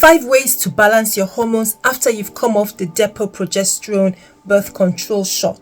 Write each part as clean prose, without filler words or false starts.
5 ways to balance your hormones after you've come off the depo-progesterone birth control shot.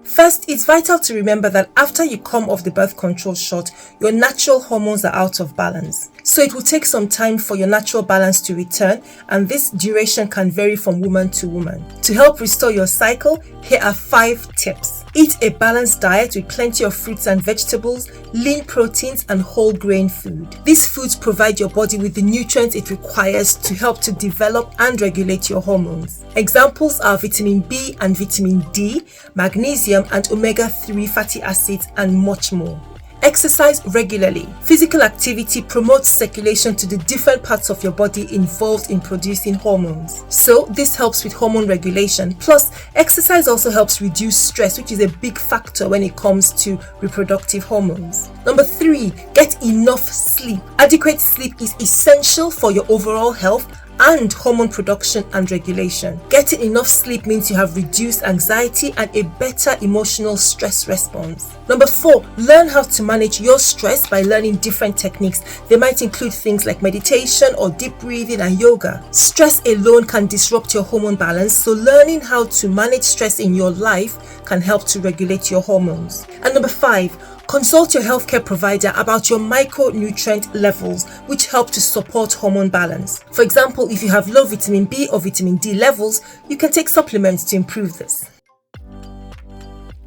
First, it's vital to remember that after you come off the birth control shot, your natural hormones are out of balance. So it will take some time for your natural balance to return, and this duration can vary from woman to woman. To help restore your cycle, here are 5 tips. Eat a balanced diet with plenty of fruits and vegetables, lean proteins, and whole grain food. These foods provide your body with the nutrients it requires to help to develop and regulate your hormones. Examples are vitamin B and vitamin D, magnesium and omega-3 fatty acids, and much more. Exercise regularly. Physical activity promotes circulation to the different parts of your body involved in producing hormones. So this helps with hormone regulation. Plus, exercise also helps reduce stress, which is a big factor when it comes to reproductive hormones. Number 3, get enough sleep. Adequate sleep is essential for your overall health and hormone production and regulation. Getting enough sleep means you have reduced anxiety and a better emotional stress response. Number 4, learn how to manage your stress by learning different techniques. They might include things like meditation or deep breathing and yoga. Stress alone can disrupt your hormone balance, so learning how to manage stress in your life can help to regulate your hormones. And number 5, consult your healthcare provider about your micronutrient levels, which help to support hormone balance. For example, if you have low vitamin B or vitamin D levels, you can take supplements to improve this.